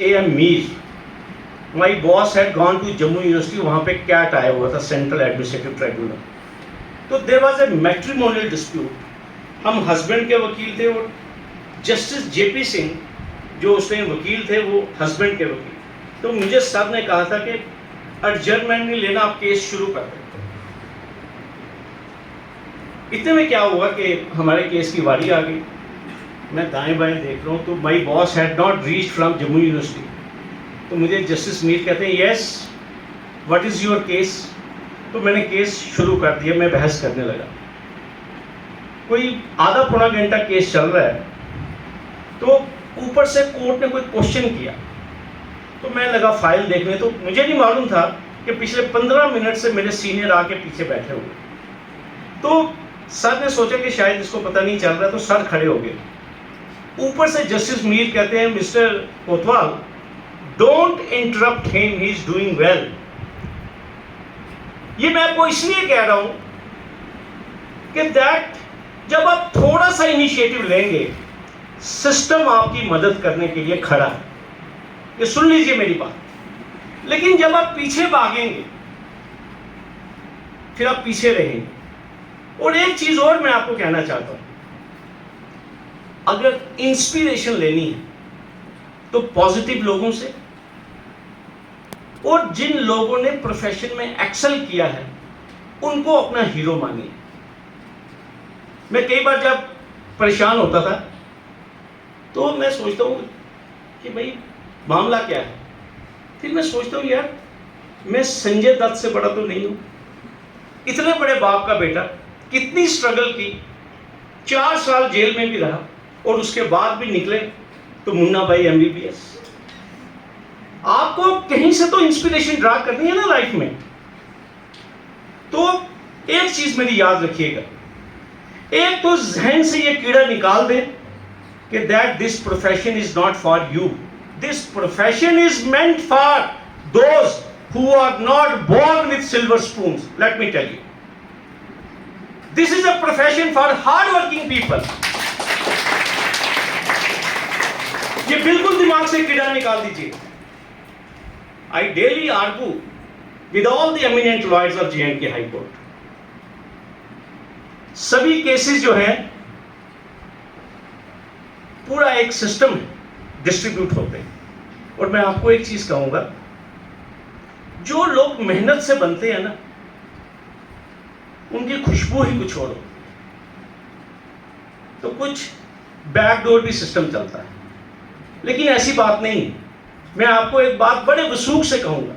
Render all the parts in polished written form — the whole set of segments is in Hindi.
AM Mir. My boss had gone to Jammu University, वहाँ पे कैट आया हुआ था, सेंट्रल एडमिनिस्ट्रेटिव ट्राइब्यूनल. तो there was a matrimonial dispute. हम हस्बैंड के वकील थे और जस्टिस JP सिंह जो उसमें वकील थे वो हस्बैंड के वकील. तो मुझे सर ने कहा था कि एडजर्नमेंट नहीं लेना, आप केस शुरू कर दें. इतने में क्या हुआ कि हमारे केस की बारी आ गई. मैं दाएं बाएं देख रहा हूँ तो my boss had not reached from Jammu university. तो मुझे जस्टिस मीर कहते हैं yes what is your case. तो मैंने केस शुरू कर दिया, मैं बहस करने लगा. कोई आधा पौना घंटा केस चल रहा है तो ऊपर से कोर्ट ने कोई क्वेश्चन किया. तो मैं लगा फाइल देखने. तो मुझे नहीं मालूम था कि पिछले 15 मिनट से मेरे सीनियर आके पीछे बैठे हुए. तो सर ने सोचा कि शायद इसको पता नहीं चल रहा, तो सर खड़े हो गए. ऊपर से जस्टिस मीर कहते हैं mister Kotwal don't interrupt him, he is doing well. ये मैं आपको इसलिए कह रहा हूं कि दैट जब आप थोड़ा सा इनिशिएटिव लेंगे सिस्टम आपकी मदद करने के लिए खड़ा है. ये सुन लीजिए मेरी बात. लेकिन जब आप पीछे भागेंगे फिर आप पीछे रहेंगे. और एक चीज और मैं आपको कहना चाहता हूं, अगर इंस्पिरेशन लेनी है तो पॉजिटिव लोगों से, और जिन लोगों ने प्रोफेशन में एक्सेल किया है उनको अपना हीरो मानिए. मैं कई बार जब परेशान होता था तो मैं सोचता हूं कि भाई मामला क्या है. फिर मैं सोचता हूं यार मैं संजय दत्त से बड़ा तो नहीं हूं. इतने बड़े बाप का बेटा, कितनी स्ट्रगल की, 4 साल जेल में भी रहा और उसके बाद भी निकले तो मुन्ना भाई MBBS. आपको कहीं से तो इंस्पिरेशन ड्रा करनी है ना लाइफ में. तो एक चीज मेरी याद रखिएगा, एक तो जहन से ये कीड़ा निकाल दें कि that this profession is not for you. This profession is meant for those who are not born with silver spoons. Let me tell you, this is a profession for hard working people. ये बिल्कुल दिमाग से कीड़ा निकाल दीजिए. I daily argue with all the eminent lawyers of J&K High Court. सभी केसेस जो हैं पूरा एक सिस्टम डिस्ट्रीब्यूट होते हैं. और मैं आपको एक चीज कहूंगा, जो लोग मेहनत से बनते हैं ना उनकी खुशबू ही कुछ और हो. तो कुछ बैकडोर भी सिस्टम चलता है, लेकिन ऐसी बात नहीं. मैं आपको एक बात बड़े वसूख से कहूंगा,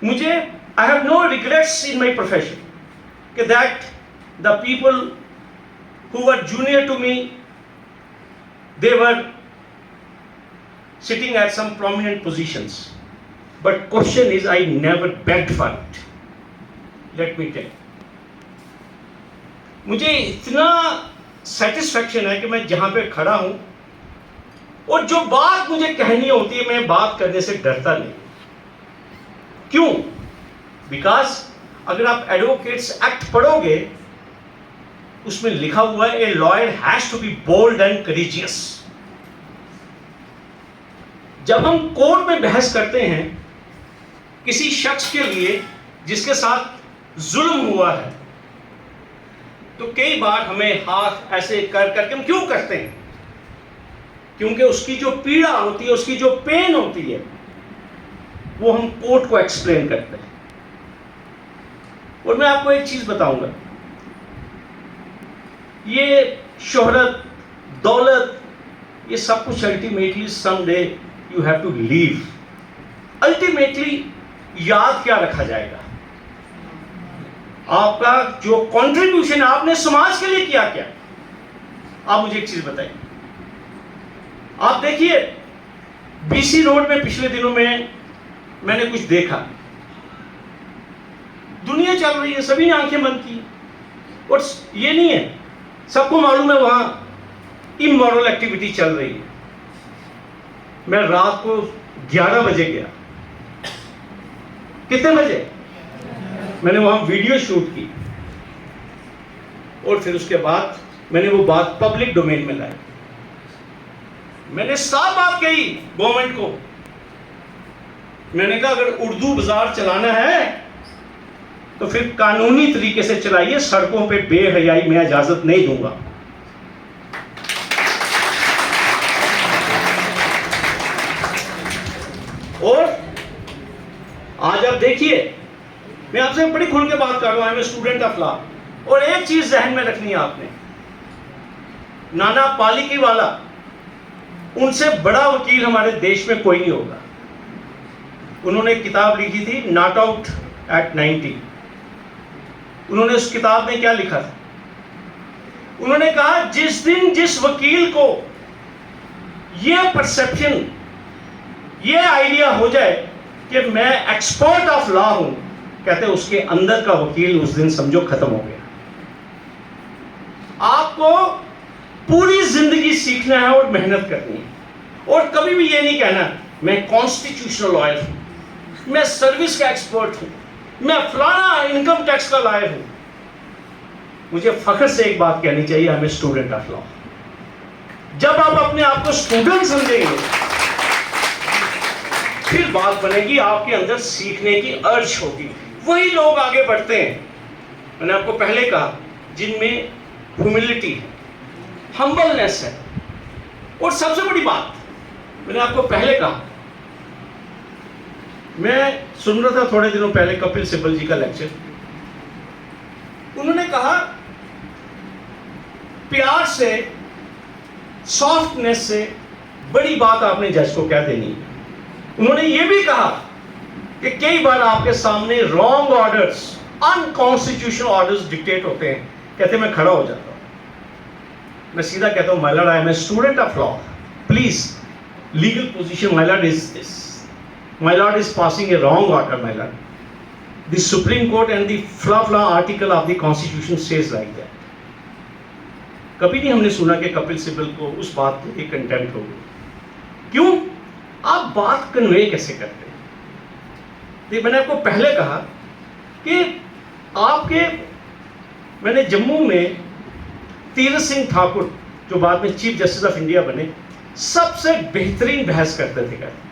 मुझे I have no regrets in my profession कि that the people who were junior to me they were sitting at some prominent positions. But question is I never begged for it. Let me tell, मुझे इतना सेटिस्फैक्शन है कि मैं जहां पे खड़ा हूं और जो बात मुझे कहनी होती है मैं बात करने से डरता नहीं. क्यों? बिकॉज अगर आप एडवोकेट्स एक्ट पढ़ोगे उसमें लिखा हुआ है a lawyer has to be bold and courageous. जब हम कोर्ट में बहस करते हैं किसी शख्स के लिए जिसके साथ जुल्म हुआ है, तो कई बार हमें हाथ ऐसे कर करके हम क्यों करते हैं? क्योंकि उसकी जो पीड़ा होती है, उसकी जो पेन होती है, वो हम कोर्ट को एक्सप्लेन करते हैं. और मैं आपको एक चीज बताऊंगा, ये शोहरत, दौलत, ये सब कुछ ultimately someday you have to leave. Ultimately याद क्या रखा जाएगा? आपका जो कंट्रीब्यूशन आपने समाज के लिए किया क्या? आप मुझे एक चीज बताइए. आप देखिए BC रोड में पिछले दिनों में मैंने कुछ देखा. दुनिया चल रही है, सभी ने आंखें बंद की. और ये नहीं है, सबको मालूम है वहां इमोरल एक्टिविटी चल रही है. मैं रात को 11 बजे गया. कितने बजे? मैंने वहां वीडियो शूट की और फिर उसके बाद मैंने वो बात पब्लिक डोमेन में लाई. मैंने साफ बात कही गवर्नमेंट को, मैंने कहा अगर उर्दू बाजार चलाना है तो फिर कानूनी तरीके से चलाइए, सड़कों पे बेहयाई मैं इजाजत नहीं दूंगा। और आज आप देखिए, मैं आपसे बड़ी खुल के बात कर रहा हूं, I am student of law. और एक चीज जहन में रखनी है आपने, नाना पालिकीवाला, उनसे बड़ा वकील हमारे देश में कोई नहीं होगा। उन्होंने एक किताब लिखी थी नॉट आउट एट 90। उन्होंने उस किताब में क्या लिखा था? उन्होंने कहा जिस दिन जिस वकील को यह परसेप्शन, यह आइडिया हो जाए कि मैं एक्सपर्ट ऑफ लॉ हूं, कहते उसके अंदर का वकील उस दिन समझो खत्म हो गया। आपको पूरी जिंदगी सीखना है और मेहनत करनी है, और कभी भी ये नहीं कहना मैं कॉन्स्टिट्यूशनल लॉयर हूं, मैं सर्विस का एक्सपर्ट हूं, मैं फलाना इनकम टैक्स का लॉयर हूं। मुझे फख्र से एक बात कहनी चाहिए, I am a student of law. जब आप अपने आप को स्टूडेंट समझेंगे, फिर बात बनेगी, आपके अंदर सीखने की अर्ज होगी, वही लोग आगे बढ़ते हैं। मैंने आपको पहले कहा जिनमें ह्यूमिलिटी है, हम्बलनेस है, और सबसे बड़ी बात मैंने आपको पहले कहा, मैं सुन रहा था थोड़े दिनों पहले कपिल सिब्बल जी का लेक्चर। उन्होंने कहा प्यार से, सॉफ्टनेस से बड़ी बात आपने जज को कह देनी है। उन्होंने यह भी कहा कि कई बार आपके सामने wrong orders, unconstitutional orders dictate होते हैं, कहते मैं खड़ा हो जाता हूं। मैं सीधा कहता हूं my lord, I am a student of law, please legal position my lord is this, my lord is passing a wrong order, my lord. The Supreme Court and the fla article of the Constitution says like that. कभी नहीं हमने सुना कि कपिल सिब्बल को उस बात की कंटेम्प्ट हो गई। क्यों? आप बात कन्वे कैसे करते हैं? तो मैंने आपको पहले कहा कि आपके, मैंने जम्मू में तीरथ सिंह ठाकुर जो बाद में चीफ जस्टिस ऑफ इंडिया बने, सबसे बेहतरीन बहस करते थे। कहते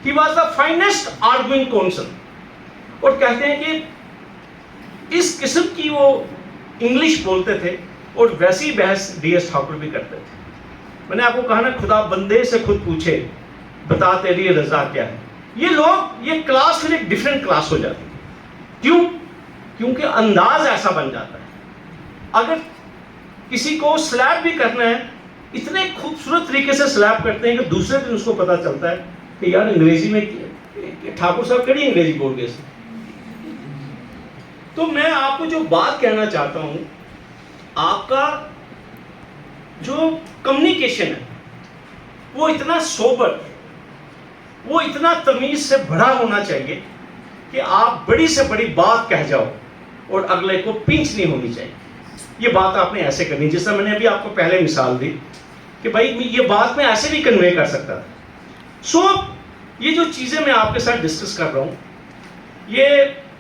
He was the finest arguing counsel, और कहते हैं कि इस किस्म की वो इंग्लिश बोलते थे और वैसी बहस डीएस ठाकुर भी करते थे। मैंने आपको कहा ना, खुदा बंदे से खुद पूछे बता तेरी रजा क्या है। ये लोग, ये क्लास फिर एक डिफरेंट क्लास हो जाती है। क्यों? क्योंकि अंदाज ऐसा बन जाता है। अगर किसी को स्लैप भी करना है, इतने खूबसूरत तरीके से स्लैप करते हैं कि दूसरे दिन उसको पता चलता है कि यार अंग्रेजी में ठाकुर साहब कड़ी अंग्रेजी बोल गए। तो मैं आपको जो बात कहना चाहता हूं, आपका जो कम्युनिकेशन है वो इतना सोबर, वो इतना तमीज से भरा होना चाहिए कि आप बड़ी से बड़ी बात कह जाओ और अगले को पिंच नहीं होनी चाहिए। ये बात आपने ऐसे करनी, जैसा मैंने अभी आपको पहले मिसाल दी कि भाई ये बात मैं ऐसे भी कन्वे कर सकता था। ये जो चीज़ें मैं आपके साथ डिस्कस कर रहा हूँ, ये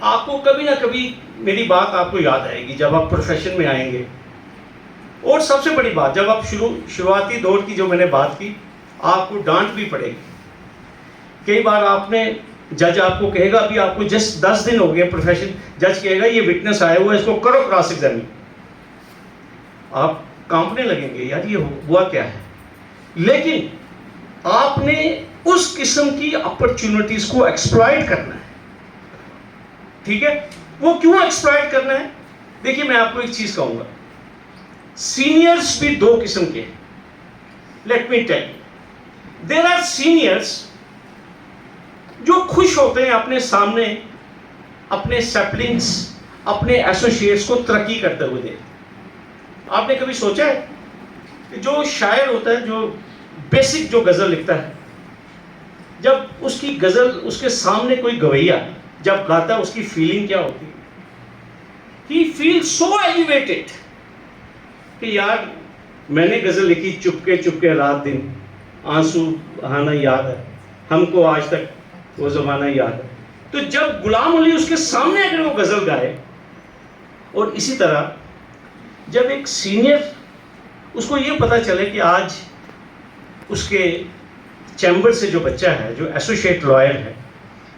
आपको कभी ना कभी मेरी बात आपको याद आएगी जब आप प्रोफेशन में आएंगे। और सबसे बड़ी बात, जब आप शुरुआती दौर की जो मैंने बात की, आपको डांट भी पड़ेगी। कई बार आपने, जज आपको कहेगा अभी आपको जस्ट 10 दिन हो गए प्रोफेशन, जज कहेगा ये विटनेस आया हुआ है, इसको करो क्रॉस एग्जामिन। आप कांपने लगेंगे, यार ये हुआ क्या है। लेकिन आपने उस किस्म की अपॉर्चुनिटीज को एक्सप्लॉइट करना है। ठीक है? वो क्यों एक्सप्लॉइट करना है? देखिए मैं आपको एक चीज कहूंगा, सीनियर्स भी दो किस्म के हैं। Let me tell, there are seniors जो खुश होते हैं अपने सामने अपने सैपलिंग्स, अपने एसोसिएट्स को तरक्की करते हुए देखते। आपने कभी सोचा है कि जो शायर होता है, जो बेसिक जो गजल लिखता है, जब उसकी गजल, उसके सामने कोई गवैया जब गाता है, उसकी फीलिंग क्या होती है? ही फील सो एलिवेटेड कि यार मैंने गजल लिखी चुपके चुपके रात दिन, आंसू बहाना याद है हमको, आज तक वो जमाना याद है। तो जब गुलाम अली उसके सामने अगर वो गजल गाए, और इसी तरह जब एक सीनियर उसको ये पता चले कि आज उसके चैम्बर से जो बच्चा है, जो एसोसिएट लॉयर है,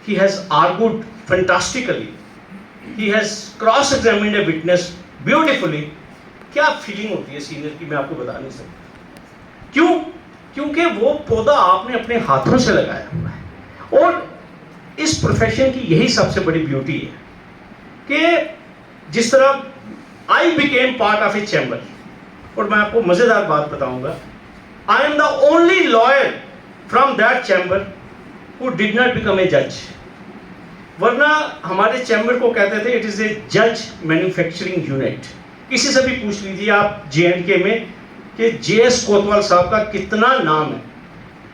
he has argued fantastically, he has cross examined a witness beautifully. क्या फीलिंग होती है सीनियर की, मैं आपको बता नहीं सकता। क्यों? क्योंकि वो पौधा आपने अपने हाथों से लगाया हुआ है। और इस प्रोफेशन की यही सबसे बड़ी ब्यूटी है कि जिस तरह I became part of A chamber, और मैं आपको मजेदार बात बताऊंगा, I am the only lawyer from that chamber who did not become a जज। वरना हमारे चैम्बर को कहते थे इट इज ए जज मैन्युफैक्चरिंग यूनिट। किसी से भी पूछ लीजिए आप JNK में कि JS कोतवाल साहब का कितना नाम है,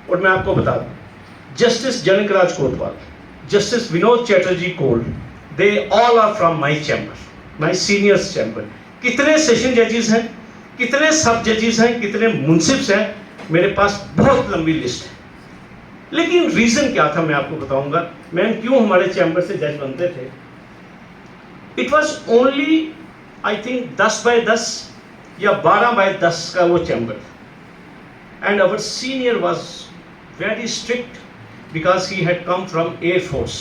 और मैं आपको बता दूं, justice Janakraj Kotwal, justice Vinod Chatterjee Koul, they all are from my chamber, my seniors chamber. कितने सेशन जजेस हैं, कितने सब जजेस हैं, कितने मुंसिफ्स हैं, मेरे पास बहुत लंबी लिस्ट है। लेकिन रीजन क्या था मैं आपको बताऊंगा, मैम क्यों हमारे चैम्बर से जज बनते थे। It was only I think 10x10 या 12x10 का वो chamber, and our senior was very strict because he had come from air force.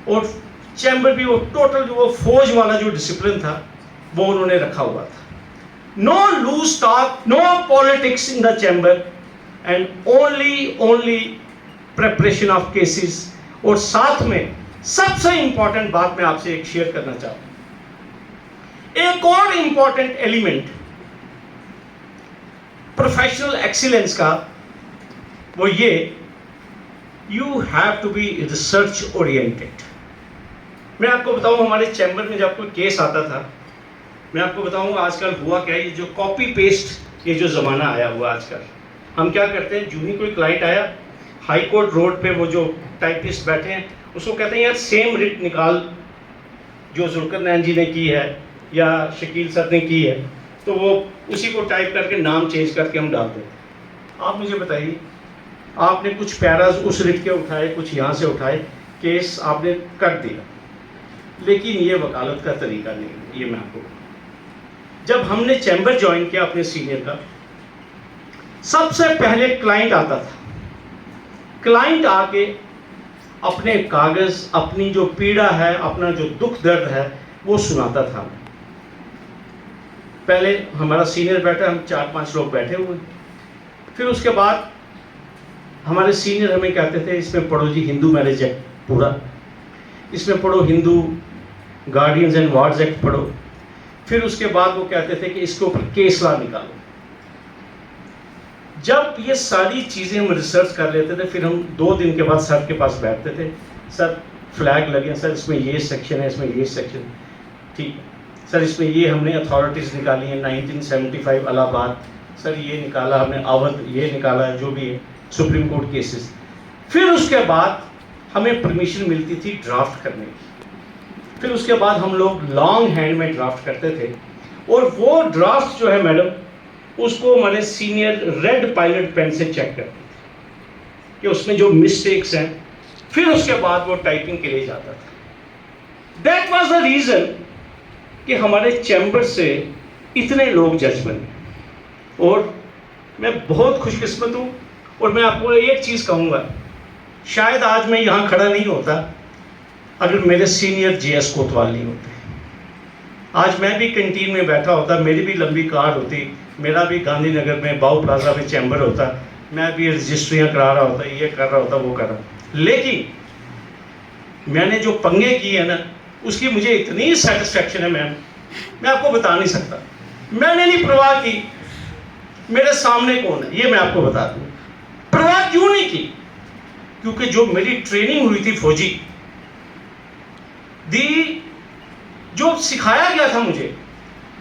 और चैम्बर भी वो टोटल जो वो फौज वाला जो डिसिप्लिन था वो उन्होंने रखा हुआ था। No loose talk, no politics in the chamber, and only preparation of cases. और साथ में सबसे इंपॉर्टेंट बात मैं आपसे एक शेयर करना चाहता हूं, एक और इंपॉर्टेंट एलिमेंट प्रोफेशनल एक्सीलेंस का, वो ये, you have to be research oriented. मैं आपको बताऊं, हमारे चैम्बर में जब कोई केस आता था, मैं आपको बताऊंगा आजकल हुआ क्या है, ये जो कॉपी पेस्ट, ये जो ज़माना आया हुआ आजकल, हम क्या करते हैं, जूही कोई क्लाइंट आया, हाई कोर्ट रोड पे वो जो टाइपिस्ट बैठे हैं, उसको कहते हैं यार सेम रिट निकाल जो जुल्कर नैन जी ने की है या शकील सर ने की है, तो वो उसी को टाइप करके नाम चेंज करके हम डाल देते हैं। आप मुझे बताइए, आपने कुछ पैराज उस रिट के उठाए, कुछ यहाँ से उठाए, केस आपने कर दिया, लेकिन ये वकालत का तरीका नहीं है। ये मैं आपको, जब हमने चैम्बर ज्वाइन किया अपने सीनियर का, सबसे पहले क्लाइंट आता था, क्लाइंट आके अपने कागज, अपनी जो पीड़ा है, अपना जो दुख दर्द है, वो सुनाता था। पहले हमारा सीनियर बैठा, हम 4-5 लोग बैठे हुए, फिर उसके बाद हमारे सीनियर हमें कहते थे इसमें पढ़ो जी हिंदू मैरिज एक्ट पूरा, इसमें पढ़ो Hindu guardians and wards act पढ़ो। फिर उसके बाद वो कहते थे कि इसके ऊपर केस लॉ निकालो। जब ये सारी चीज़ें हम रिसर्च कर लेते थे, फिर हम 2 दिन के बाद सर के पास बैठते थे, सर फ्लैग लगे, सर इसमें ये सेक्शन है, इसमें ये सेक्शन, ठीक है सर, इसमें ये हमने अथॉरिटीज़ निकाली हैं 1975 इलाहाबाद, सर ये निकाला हमने अवध, ये निकाला है, जो भी है सुप्रीम कोर्ट केसेस। फिर उसके बाद हमें परमिशन मिलती थी ड्राफ्ट करने की, फिर उसके बाद हम लोग लॉन्ग हैंड में ड्राफ्ट करते थे, और वो ड्राफ्ट जो है मैडम, उसको हमारे सीनियर रेड पायलट पेन से चेक करते थे कि उसमें जो मिस्टेक्स हैं, फिर उसके बाद वो टाइपिंग के लिए जाता था। दैट वाज द रीज़न कि हमारे चैम्बर से इतने लोग जज बने, और मैं बहुत खुशकिस्मत हूँ। और मैं आपको एक चीज़ कहूँगा, शायद आज मैं यहाँ खड़ा नहीं होता अगर मेरे सीनियर JS कोतवाल नहीं होते। आज मैं भी कैंटीन में बैठा होता, मेरी भी लंबी कार होती, मेरा भी गांधीनगर में बाऊ प्लाजा में चैम्बर होता, मैं भी रजिस्ट्रियाँ करा रहा होता, ये कर रहा होता, वो कर रहा। लेकिन मैंने जो पंगे किए हैं ना, उसकी मुझे इतनी सेटिस्फैक्शन है मैम, मैं आपको बता नहीं सकता। मैंने नहीं परवाह की मेरे सामने कौन है, ये मैं आपको बता दूँ। परवाह क्यों नहीं की? क्योंकि जो मेरी ट्रेनिंग हुई थी फौजी दी, जो सिखाया गया था मुझे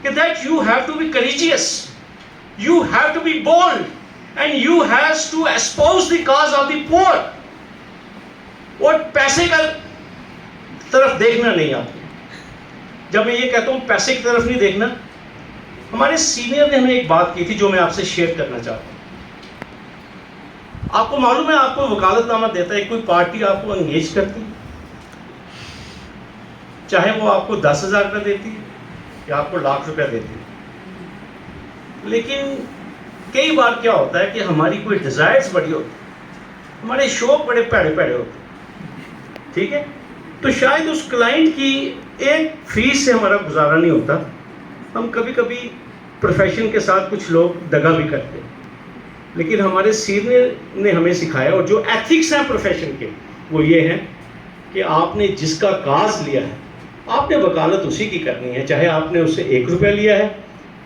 कि that you have to be courageous, you have to be bold, and you have to espouse the cause of the poor. और पैसे का तरफ देखना नहीं आपको। जब मैं ये कहता हूँ पैसे की तरफ नहीं देखना, हमारे सीनियर ने हमें एक बात की थी जो मैं आपसे शेयर करना चाहता हूँ। आपको मालूम है, आपको वकालतनामा देता है कोई पार्टी, आपको एंगेज करती है, चाहे वो आपको 10,000 रुपये देती है या आपको लाख रुपया देती है, लेकिन कई बार क्या होता है कि हमारी कोई डिज़ायर्स बड़ी होती है, हमारे शौक बड़े पैड़े पैड़े होते हैं, ठीक है। तो शायद उस क्लाइंट की एक फीस से हमारा गुजारा नहीं होता। हम कभी कभी प्रोफेशन के साथ कुछ लोग दगा भी करते हैं, लेकिन हमारे सीनियर ने हमें सिखाया, और जो एथिक्स हैं प्रोफेशन के वो ये हैं कि आपने जिसका काज लिया है आपने वकालत उसी की करनी है, चाहे आपने उससे 1 रुपया लिया है,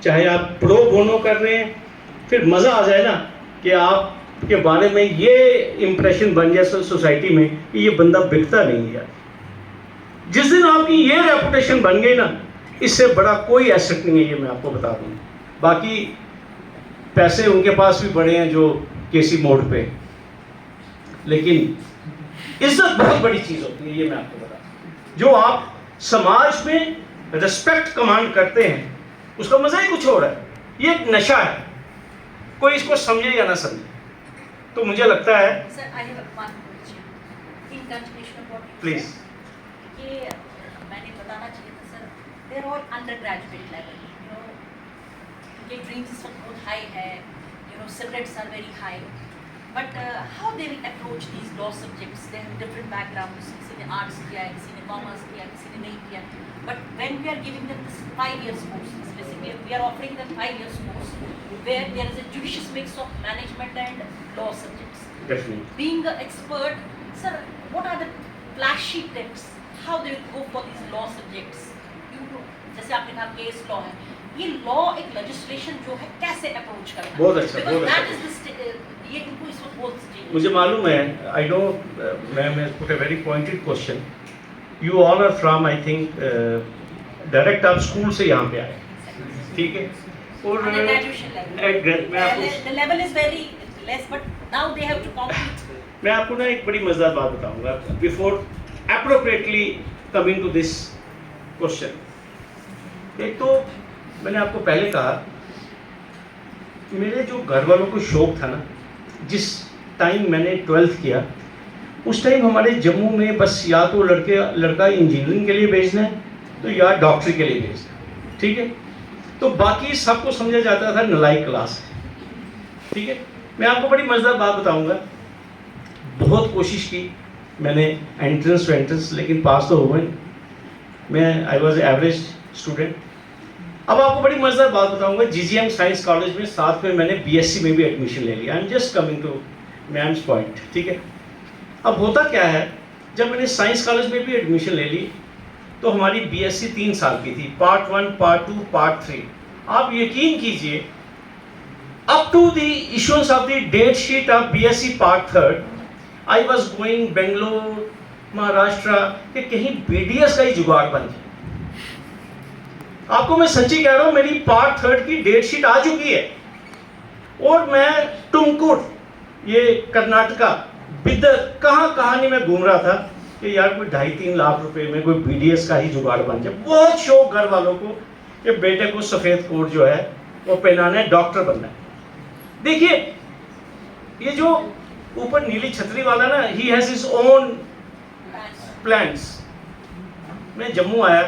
चाहे आप प्रो बोनो कर रहे हैं। फिर मज़ा आ जाए ना कि आपके बारे में ये इम्प्रेशन बन जाए सोसाइटी में कि ये बंदा बिकता नहीं है। जिस दिन आपकी ये रेपुटेशन बन गई ना, इससे बड़ा कोई एसेट नहीं है, ये मैं आपको बता दूँ। बाकी पैसे उनके पास भी बड़े हैं जो केसी मोड़ पे, लेकिन इज्जत बहुत बड़ी चीज़ होती है, ये मैं आपको बता दूँ। जो आप समाज में रिस्पेक्ट कमांड करते हैं उसका मज़ा ही कुछ और है। ये एक नशा है, कोई इसको समझे या ना समझे। तो मुझे लगता है प्लीज, ये मैंने बताना चाहिए था sir, they are all undergraduate level, you know, उनके ड्रीम्स इस वक्त बहुत हाई है, you know, subjects are very high, but how they will approach these law subjects, they have different backgrounds, किसी ने आर्ट्स किया है, किसी ने कॉमर्स किया, किसी ने नहीं किया, but when we are giving them this 5 years course, basically we are offering them 5 years course where there is a judicious mix of management and law subjects. definitely. Being an expert, sir, what are the flashy tips? How they will go for these law subjects? You know, जैसे आपने कहा केस लॉ है, ये लॉ एक लेजिस्लेशन जो है कैसे अप्रोच करना है? बहुत अच्छा, Because बहुत that अच्छा। is the ये इनको इस वक्त बहुत चाहिए। मुझे मालूम है, आई नो, मैं put a very pointed question. You all are from, I think, direct आप स्कूल से यहाँ पे आए, ठीक है। और मैं आपको The level is very less, but now they have to compete. मैं आपको ना एक बड़ी मज़ेदार बात बताऊंगा before appropriately coming to this question. एक तो मैंने आपको पहले कहा, मेरे जो घर वालों को शौक था ना, जिस टाइम मैंने 12th किया उस टाइम हमारे जम्मू में बस या तो लड़का इंजीनियरिंग के लिए भेजना है तो या डॉक्टरी के लिए भेजना है, ठीक है। तो बाकी सबको समझा जाता था नलायक क्लास है, ठीक है। मैं आपको बड़ी मज़ेदार बात बताऊंगा, बहुत कोशिश की मैंने एंट्रेंस, लेकिन पास तो हो गए। मैं आई वॉज एवरेज स्टूडेंट। अब आपको बड़ी मज़ेदार बात बताऊंगा, GGM साइंस कॉलेज में साथ में मैंने BSc में भी एडमिशन ले लिया। I am just coming to ma'am's point, ठीक है। अब होता क्या है, जब मैंने साइंस कॉलेज में भी एडमिशन ले ली तो हमारी BSc 3 साल की थी, पार्ट 1, पार्ट 2, पार्ट 3। आप यकीन कीजिए, up to the issuance of the date sheet of BSc part 3 I was going Bangalore, Maharashtra, कि कहीं BDS का ही जुगाड़ बन जाए। आपको मैं सच्ची कह रहा हूं, मेरी पार्ट 3 की डेट शीट आ चुकी है और मैं तुमकुर, ये कर्नाटका, बिदर, कहां नहीं मैं घूम रहा था कि यार कोई 2.5-3 लाख रुपए में कोई BDS का ही जुगाड़ बन जाए। बहुत शौक घर वालों को कि बेटे को सफेद कोट जो है वो पहनाना है, डॉक्टर बनना है। देखिए, ये जो ऊपर नीली छतरी वाला ना, he has his own plans. मैं जम्मू आया,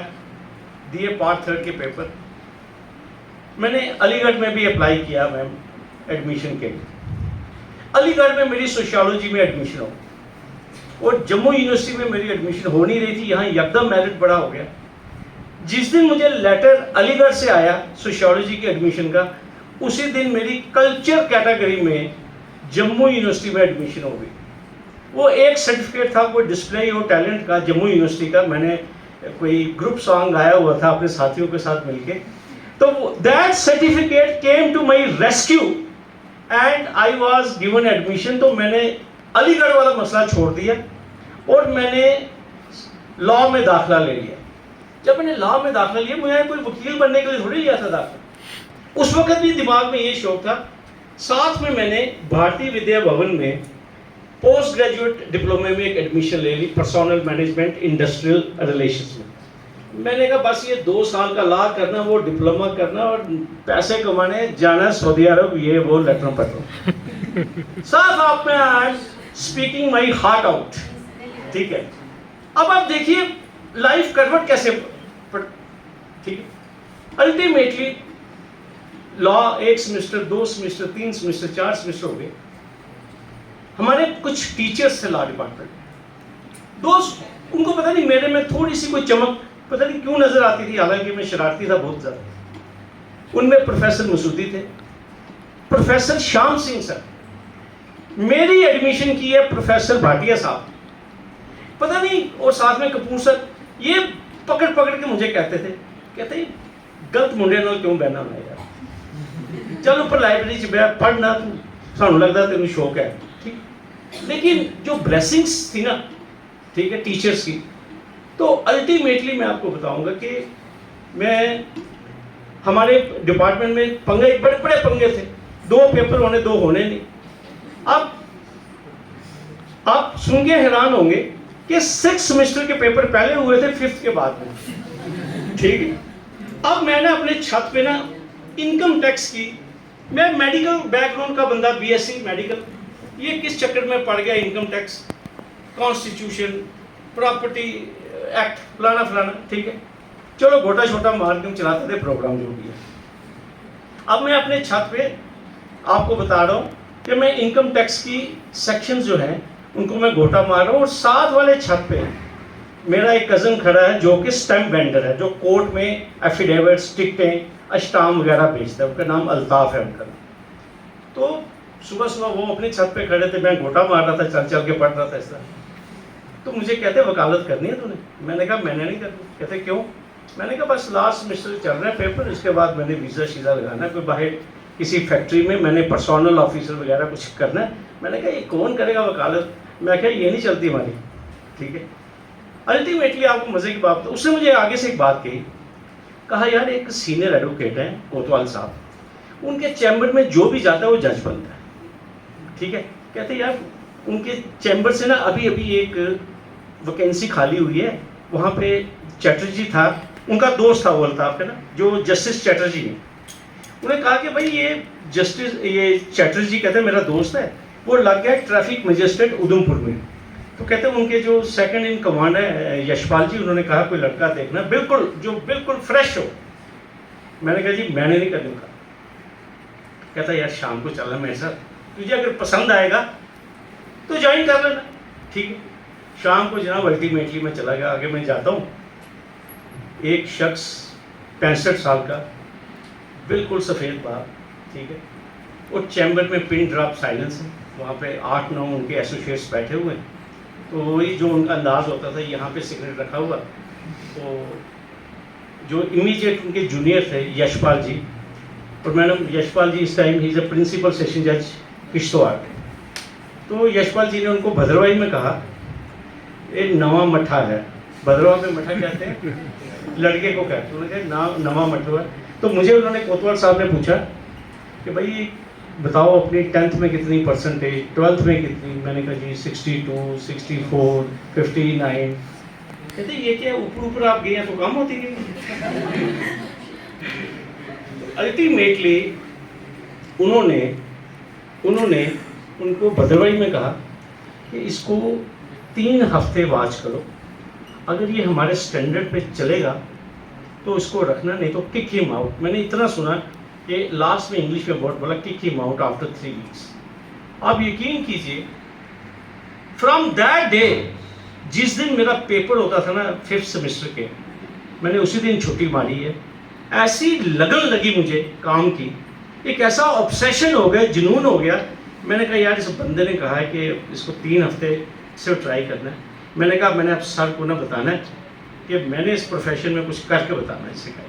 दिए पार्ट 3 के पेपर। मैंने अलीगढ़ में भी अप्लाई किया मैम एडमिशन के लिए। अलीगढ़ में मेरी सोशियोलॉजी में एडमिशन हो और जम्मू यूनिवर्सिटी में मेरी एडमिशन हो नहीं रही थी, यहाँ एकदम मेरिट बड़ा हो गया। जिस दिन मुझे लेटर अलीगढ़ से आया सोशियोलॉजी के एडमिशन का, उसी दिन मेरी कल्चर कैटेगरी में जम्मू यूनिवर्सिटी में एडमिशन हो गई। वो एक सर्टिफिकेट था, कोई डिस्प्ले और टैलेंट का, जम्मू यूनिवर्सिटी का। मैंने कोई ग्रुप सॉन्ग गाया हुआ था अपने साथियों के साथ मिलके, तो that certificate came to my rescue and I was given admission. तो मैंने अलीगढ़ वाला मसला छोड़ दिया और मैंने लॉ में दाखिला ले लिया। जब मैंने लॉ में दाखिला लिया, मुझे कोई वकील बनने के लिए थोड़ी लिया था दाखिला। उस वक्त भी दिमाग में ये शौक था। साथ में मैंने भारतीय विद्या भवन में पोस्ट ग्रेजुएट डिप्लोमे में एक एडमिशन ले ली, पर्सनल मैनेजमेंट इंडस्ट्रियल रिलेशंस में। मैंने कहा बस ये 2 साल का लॉ करना, वो डिप्लोमा करना और पैसे कमाने, जाना सऊदी अरब, ये वो लेटर पढ़ो। साफ आप में I am speaking my heart out, ठीक है। अब आप देखिए लाइफ करवट कैसे, ठीक है। Ultimately law 1 semester, 2 semester, 3 semester, 4 semester हो गए। हमारे कुछ टीचर्स थे लॉ डिपार्टमेंट, दोस्त, उनको पता नहीं मेरे में थोड़ी सी कोई चमक पता नहीं क्यों नजर आती थी, हालांकि मैं शरारती था बहुत ज़्यादा। उनमें प्रोफेसर मसूदी थे, प्रोफेसर श्याम सिंह सर, मेरी एडमिशन की है प्रोफेसर भाटिया साहब, पता नहीं, और साथ में कपूर सर, ये पकड़ पकड़ के मुझे कहते थे, कहते गलत मुंडे नाल क्यों बहना होना यार, चल ऊपर लाइब्रेरी च बैठ पढ़ना, तू सानू लगता तेन शौक है, ठीक। लेकिन जो ब्लेसिंग्स थी ना, ठीक है, टीचर्स की, तो अल्टीमेटली मैं आपको बताऊंगा कि मैं, हमारे डिपार्टमेंट में पंगे, बड़े बड़े पंगे थे, 2 पेपर होने, 2 होने नहीं। अब आप सुन के हैरान होंगे कि 6 सेमेस्टर के पेपर पहले हुए थे 5th के बाद में, ठीक है। अब मैंने अपने छत पे ना इनकम टैक्स की, मैं मेडिकल बैकग्राउंड का बंदा, बीएससी मेडिकल, ये किस चक्कर में पड़ गया, income tax, constitution, property act, फलाना फलाना, ठीक है, चलो गोटा छोटा मार के हम चलाते थे प्रोग्राम जो भी है। अब मैं अपने छत पे आपको बता रहा हूँ कि मैं इनकम टैक्स की सेक्शंस जो हैं उनको मैं गोटा मार रहा हूँ, और साथ वाले छत पे मेरा एक कज़न खड़ा है जो कि स्टैम्प वेंडर है, जो कोर्ट में एफिडेविट्स, टिकटें, अष्टाम वगैरह बेचता है, उनका नाम अल्ताफ है उनका। तो सुबह सुबह वो अपनी छत पे खड़े थे, मैं गोटा मार रहा था, चल चल के पढ़ रहा था इस तरह। तो मुझे कहते वकालत करनी है तूने, मैंने कहा मैंने नहीं करनी। कहते क्यों? मैंने कहा बस लास्ट सेमेस्टर चल रहे हैं पेपर, इसके बाद मैंने वीज़ा शीज़ा लगाना है, कोई बाहर किसी फैक्ट्री में मैंने पर्सनल ऑफिसर वगैरह कुछ करना है। मैंने कहा ये कौन करेगा वकालत, मैं कहा ये नहीं चलती हमारी, ठीक है। अल्टीमेटली आपको मज़े की बात, उसने मुझे आगे से एक बात कही, कहा यार एक सीनियर एडवोकेट हैं कोतवाल साहब, उनके चैम्बर में जो भी जाता है वो जज बनता है, ठीक है। कहते यार उनके चैम्बर से ना अभी अभी एक वैकेंसी खाली हुई है, वहाँ पे चैटर्जी था, उनका दोस्त था वो अल्ताफ है ना, जो जस्टिस चैटर्जी हैं, उन्हें कहा कि भाई ये जस्टिस, ये चैटर्जी कहते हैं मेरा दोस्त है, वो लग गया ट्रैफिक मजिस्ट्रेट उधमपुर में। तो कहते हैं उनके जो सेकंड इन कमांड है यशपाल जी, उन्होंने कहा कोई लड़का देखना बिल्कुल जो बिल्कुल फ्रेश हो। मैंने कहा जी मैंने नहीं करने का। कहता यार शाम को चलना मेरे साथ, तुझे अगर पसंद आएगा तो ज्वाइन कर लेना, ठीक है। शाम को जनाब अल्टीमेटली मैं चला गया, आगे मैं जाता हूँ, एक शख्स 65 साल का, बिल्कुल सफ़ेद बाल, ठीक है, और चैम्बर में पिन ड्रॉप साइलेंस है, वहाँ पे 8-9 उनके एसोसिएट्स बैठे हुए हैं। तो वही जो उनका अंदाज़ होता था, यहाँ पे सिगरेट रखा हुआ, तो जो इमीडिएट उनके जूनियर थे यशपाल जी, और मैडम यशपाल जी इस time he is a principal session जज किश्तवाड़। तो यशपाल जी ने उनको भद्रवाही में कहा एक नवा मठा है, भद्रवाही में मठा कहते हैं लड़के को कहते हैं, उन्होंने कहा नवा मठा है। तो मुझे उन्होंने कोतवाल साहब ने पूछा कि भाई बताओ अपनी 10th में कितनी परसेंटेज, 12th में कितनी, मैंने कहा जी 62, 64, 59। कहते ये क्या ऊपर ऊपर आप गए हैं तो कम होती गई। अल्टीमेटली उन्होंने उनको भद्रवाही में कहा कि इसको 3 हफ्ते वॉच करो, अगर ये हमारे स्टैंडर्ड पे चलेगा तो इसको रखना, नहीं तो किक हिम आउट। मैंने इतना सुना कि लास्ट में इंग्लिश में वर्ड बोला kick him out after 3 weeks. आप यकीन कीजिए फ्रॉम दैट डे, जिस दिन मेरा पेपर होता था ना 5th सेमेस्टर के, मैंने उसी दिन छुट्टी मारी है। ऐसी लगन लगी मुझे काम की, एक ऐसा ऑब्सेशन हो गया, जुनून हो गया। मैंने कहा यार इस बंदे ने कहा है कि इसको 3 हफ्ते सिर्फ ट्राई करना है। मैंने कहा मैंने आप सर को ना बताना है कि मैंने इस प्रोफेशन में कुछ करके बताना है, इससे कहा।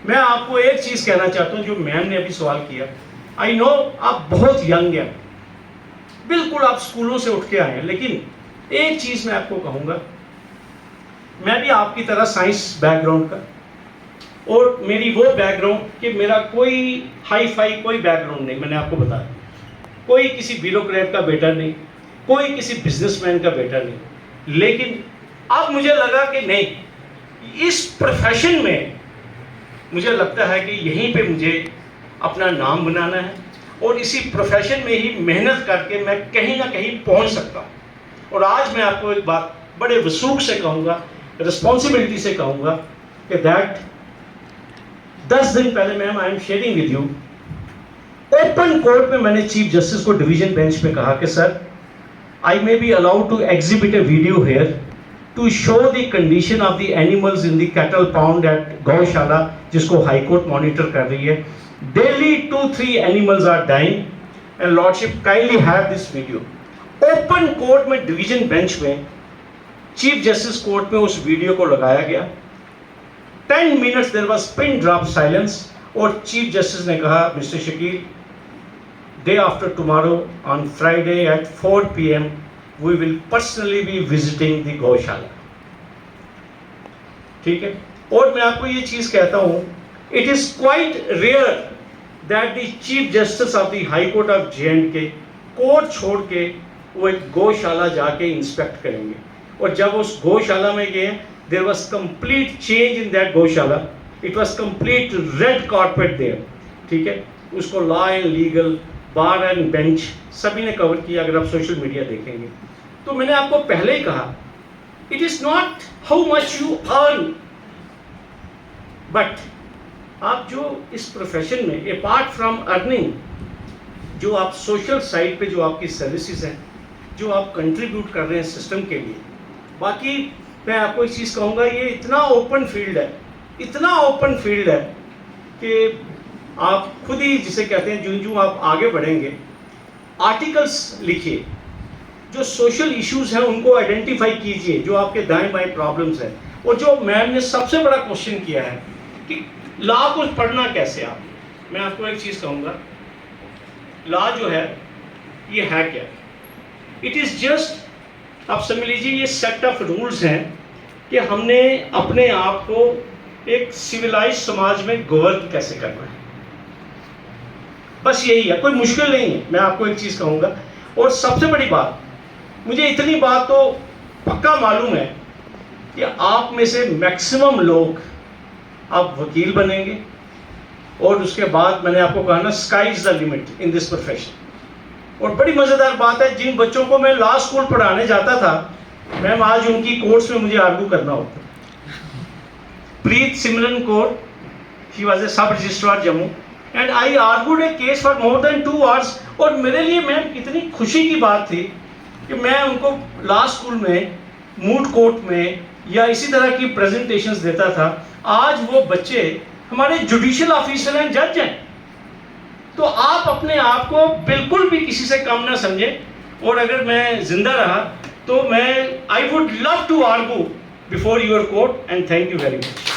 मैं आपको एक चीज़ कहना चाहता हूँ, जो मैम ने अभी सवाल किया, आई नो आप बहुत यंग हैं, बिल्कुल आप स्कूलों से उठ के आए हैं, लेकिन एक चीज़ मैं आपको कहूँगा, मैं भी आपकी तरह साइंस बैकग्राउंड का, और मेरी वो बैकग्राउंड कि मेरा कोई हाई फाई कोई बैकग्राउंड नहीं, मैंने आपको बताया, कोई किसी ब्यूरोक्रेट का बेटा नहीं, कोई किसी बिजनेसमैन का बेटा नहीं। लेकिन अब मुझे लगा कि नहीं, इस प्रोफेशन में मुझे लगता है कि यहीं पे मुझे अपना नाम बनाना है, और इसी प्रोफेशन में ही मेहनत करके मैं कहीं ना कहीं पहुंच सकता हूं। और आज मैं आपको एक बात बड़े वसूख से कहूँगा, रिस्पॉन्सिबिलिटी से कहूँगा कि दैट 10 दिन पहले ma'am I am sharing with you, open court में मैंने चीफ जस्टिस को डिवीजन बेंच पे कहा कि sir I may be allowed to exhibit a video here to show the condition of the animals in the cattle pound at gaushala, जिसको हाई कोर्ट मॉनिटर कर रही है. Daily 2-3 animals are dying and lordship kindly have this video. Open court में डिवीजन बेंच में चीफ जस्टिस कोर्ट में उस वीडियो को लगाया गया. 10 minutes there was pin drop silence और चीफ जस्टिस ने कहा, mister Shakeel, day after tomorrow on Friday at 4 PM we will personally be visiting the gaushala. ठीक है. और मैं आपको ये चीज कहता हूं, it is quite rare that the chief justice of the high court of J&K court छोड़ के वो एक गौशाला जाके इंस्पेक्ट करेंगे. और जब उस गौशाला में गए, there was complete change in that गौशाला. It was complete red carpet there. ठीक है. उसको law and legal, bar and bench सभी ने कवर किया, अगर आप सोशल मीडिया देखेंगे. तो मैंने आपको पहले ही कहा, it is not how much you earn, but आप जो इस प्रोफेशन में अपार्ट फ्रॉम अर्निंग, जो आप सोशल साइड पे जो आपकी सर्विसेज हैं, जो आप कंट्रीब्यूट कर रहे हैं सिस्टम के लिए. बाकी मैं आपको एक चीज़ कहूँगा, ये इतना ओपन फील्ड है, इतना ओपन फील्ड है कि आप खुद ही जिसे कहते हैं, जो जो आप आगे बढ़ेंगे, आर्टिकल्स लिखिए, जो सोशल इश्यूज हैं उनको आइडेंटिफाई कीजिए, जो आपके दाएं बाएं प्रॉब्लम्स हैं. और जो मैम ने सबसे बड़ा क्वेश्चन किया है कि लॉ को पढ़ना कैसे आप, मैं आपको एक चीज़ कहूँगा, लॉ जो है ये है क्या? इट इज़ जस्ट, आप समझ लीजिए, ये सेट ऑफ रूल्स हैं कि हमने अपने आप को एक सिविलाइज समाज में गवर्न कैसे करना है. बस यही है, कोई मुश्किल नहीं है. मैं आपको एक चीज़ कहूँगा, और सबसे बड़ी बात, मुझे इतनी बात तो पक्का मालूम है कि आप में से मैक्सिमम लोग आप वकील बनेंगे, और उसके बाद मैंने आपको कहा ना, sky is the limit in this profession. और बड़ी मज़ेदार बात है, जिन बच्चों को मैं लॉ स्कूल पढ़ाने जाता था, मैम आज उनकी कोर्ट्स में मुझे आर्गू करना होता. Preet Simran Kaur, she was a sub registrar Jammu, and I argued a case for more than 2 hours. और मेरे लिए मैम इतनी खुशी की बात थी कि मैं उनको लॉ स्कूल में, मूड कोर्ट में या इसी तरह की प्रेजेंटेशंस देता था. आज वो बच्चे हमारे जुडिशियल ऑफिसर हैं, जज हैं. तो आप अपने आप को बिल्कुल भी किसी से कम ना समझें. और अगर मैं जिंदा रहा तो मैं I would love to argue before your court. And thank you very much.